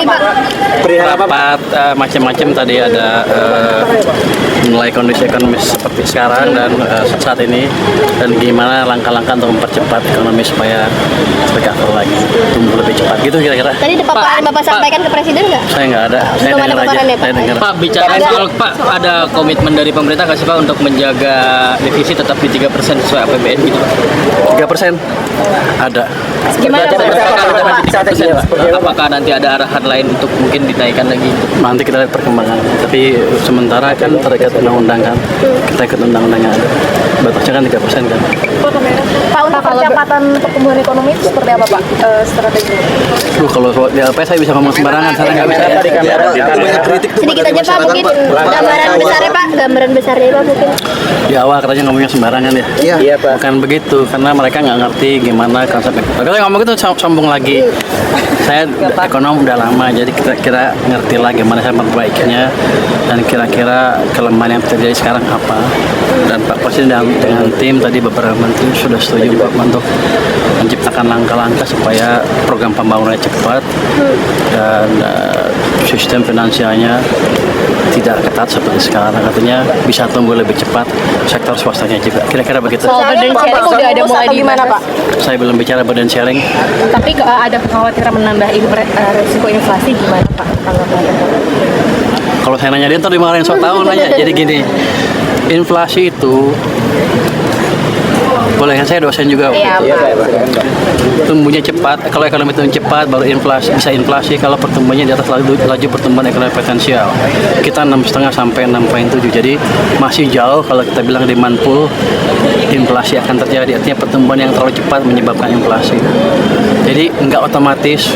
tadi Pak? Rapat macam-macam tadi ada mulai kondisi ekonomis seperti sekarang dan saat ini dan gimana langkah-langkah untuk mempercepat ekonomi supaya recover lagi, tumbuh lebih cepat gitu kira-kira. Tadi ada paparan Bapak sampaikan ke Presiden nggak? Saya nggak ada, saya Belum ada dengar aja. paparan ya, Pak? Saya dengar. Pak, bicara soal Pak, ada komitmen dari pemerintah nggak sih Pak untuk menjaga defisit tetap di 3% sesuai APBN gitu Pak? 3% ada. Gimana Pak? Apakah nanti ada arahan lain untuk mungkin dinaikkan lagi? Nanti kita lihat perkembangan. Tapi sementara kan terikat undang-undang kan, kita ikut undang-undangnya. Batasnya kan 3% kan. Pak, untuk percepatan pertumbuhan ekonomi itu seperti apa Pak strategi? Kalau di LP saya bisa ngomong sembarangan, saya nggak bisa. Sedikit aja Pak, mungkin gambaran besarnya Pak, gambaran besarnya Pak mungkin. Di awal katanya ngomongnya sembarangan ya. Iya Pak. Bukan begitu, karena mereka nggak ngerti gimana konsepnya. Kalau saya ngomong itu sombong lagi. Saya ekonom udah lama, jadi kira-kira ngerti lah gimana saya memperbaikinya dan kira-kira kelemahan yang terjadi sekarang apa. Dan Pak Presiden dengan tim tadi beberapa menteri sudah setuju Pak untuk menciptakan langkah-langkah supaya program pembangunannya cepat dan sistem finansialnya tidak ketat seperti sekarang, katanya bisa tumbuh lebih cepat sektor swastanya juga. Kira-kira begitu. Soal burden sharing udah ada mulai di mana Pak? Saya belum bicara burden sharing. Tapi ada kekhawatiran menambah risiko inflasi gimana Pak? Kalau saya nanya dia ntar dimarahin so tau nanya. Jadi gini, inflasi itu boleh kan, saya dosen juga. Iya Pak. Tumbuhnya cepat, kalau ekonomi tumbuh cepat baru inflasi bisa inflasi kalau pertumbuhannya di atas laju pertumbuhan ekonomi potensial. Kita 6,5 sampai 6,7, jadi masih jauh kalau kita bilang demand pull inflasi akan terjadi. Artinya pertumbuhan yang terlalu cepat menyebabkan inflasi. Jadi nggak otomatis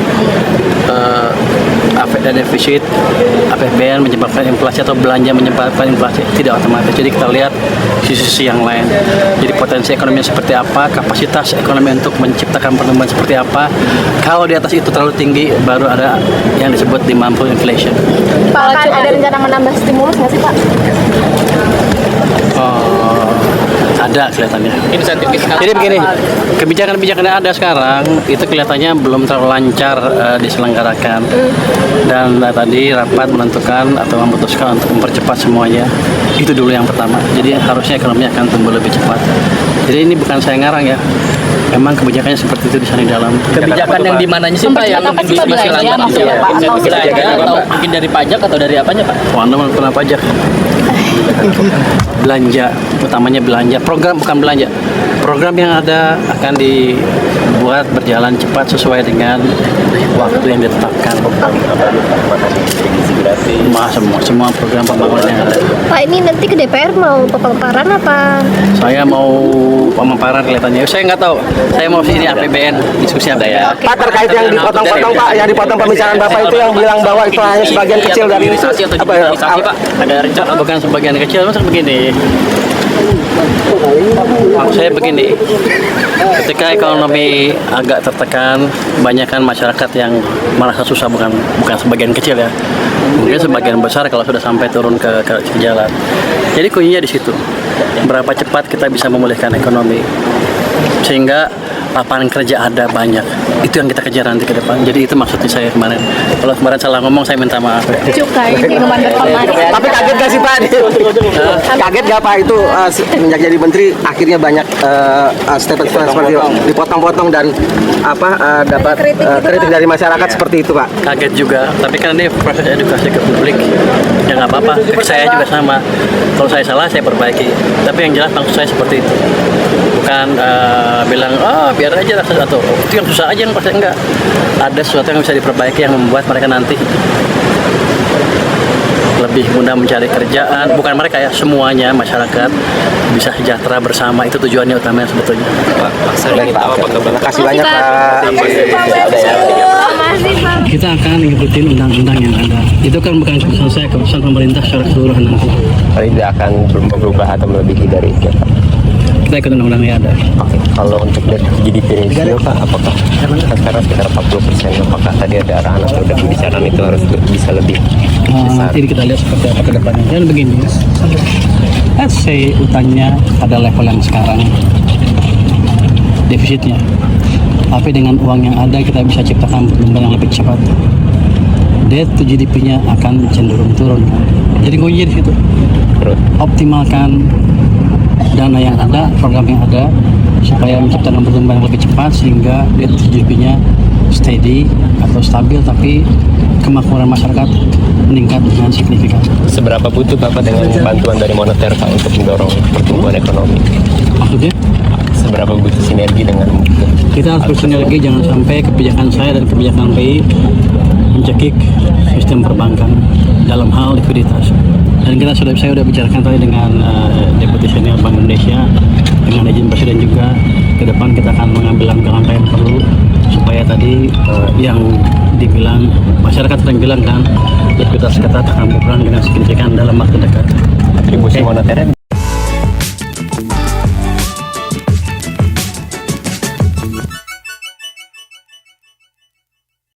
defisit APBN menyebabkan inflasi atau belanja menyebabkan inflasi, tidak otomatis. Jadi kita lihat sisi-sisi yang lain. Jadi potensi ekonomi seperti apa, kapasitas ekonomi untuk menciptakan pertumbuhan seperti apa. Kalau di atas itu terlalu tinggi, baru ada yang disebut demand pull inflation. Pak, ada rencana menambah stimulus nggak sih Pak? Ada kelihatannya. Insentif fiskal. Jadi begini, kebijakan-kebijakan yang ada sekarang itu kelihatannya belum terlalu lancar diselenggarakan. Dan tadi rapat menentukan atau memutuskan untuk mempercepat semuanya. Itu dulu yang pertama. Jadi harusnya ekonomi akan tumbuh lebih cepat. Jadi ini bukan saya ngarang ya. Memang kebijakannya seperti itu di sana di dalam. Kebijakan yang di mananya sih Pak yang masih lancar atau belanja atau mungkin dari pajak atau dari apanya Pak? Anda pernah pajak. Belanja, utamanya belanja. Program bukan belanja. Program yang ada akan dibuat berjalan cepat sesuai dengan waktu yang ditetapkan. Semua program pembangunan yang ada. Pak, ini nanti ke DPR mau pemaparan apa? Saya mau pemaparan kelihatannya. Saya nggak tahu. Saya mau sini APBN, diskusi APBN. Pak, terkait yang dipotong-potong Pak, yang dipotong pembicaraan Bapak itu yang bilang bahwa itu hanya sebagian kecil dari itu apa ya? Pak, ada rencana Bukan sebagian kecil, maksud begini. Maksud saya begini, ketika ekonomi agak tertekan, banyak kan masyarakat yang merasa susah, bukan sebagian kecil ya, mungkin sebagian besar kalau sudah sampai turun ke jalan. Jadi kuncinya di situ, berapa cepat kita bisa memulihkan ekonomi sehingga lapangan kerja ada banyak. Itu yang kita kejar nanti ke depan. Jadi itu maksudnya saya kemarin. Kalau kemarin salah ngomong, saya minta maaf. Cukai minuman berkemanis. Tapi kaget gak sih Pak? Kaget gak Pak itu semenjak jadi menteri akhirnya banyak statement seperti itu, dipotong-potong dan dapat kritik dari masyarakat seperti itu Pak? Kaget juga, tapi kan ini proses edukasi ke publik. Ya nggak apa-apa, saya juga sama. Kalau saya salah, saya perbaiki. Tapi yang jelas maksud saya seperti itu. Bukan bilang, biar aja atau itu yang susah aja, yang pasti enggak. Ada sesuatu yang bisa diperbaiki yang membuat mereka nanti lebih mudah mencari kerjaan. Bukan mereka ya, semuanya masyarakat bisa sejahtera bersama. Itu tujuannya utamanya sebetulnya. Terima kasih banyak Pak. Kita akan ngikutin undang-undang yang ada. Itu kan bukan keputusan saya, keputusan pemerintah secara keseluruhan nanti. Tidak akan berubah atau melebihi dari itu Pak. Kita ikut undang-undang yang ada. Oke. Kalau untuk dari GDP ratio Pak, apakah sekarang sekitar 40%? Apakah tadi ada arahan atau ada pembicaraan itu harus bisa lebih besar? Nanti kita lihat seperti apa ke depannya. Dan begini, let's say utangnya pada level yang sekarang, defisitnya. Tapi dengan uang yang ada kita bisa ciptakan pertumbuhan yang lebih cepat. debt to GDP-nya akan cenderung turun. Jadi kunci di situ. Terus Optimalkan dana yang ada, program yang ada, supaya menciptakan pertumbuhan yang lebih cepat sehingga debt to GDP-nya steady atau stabil, tapi kemakmuran masyarakat meningkat dengan signifikan. seberapa butuh Bapak dengan bantuan dari moneter Pak untuk mendorong pertumbuhan ekonomi? Maksudnya? Seberapa butuh sinergi dengan Kita harus bersinergi, jangan sampai kebijakan saya dan kebijakan BI mencekik sistem perbankan dalam hal likuiditas. Dan saya sudah bicarakan tadi dengan Deputi Senior Bank Indonesia, dengan izin Presiden juga, ke depan kita akan mengambil langkah-langkah yang perlu supaya tadi yang dibilang masyarakat sering bilang kan likuiditas ketat akan berkurang dengan signifikan dalam waktu dekat. atribusi moneternya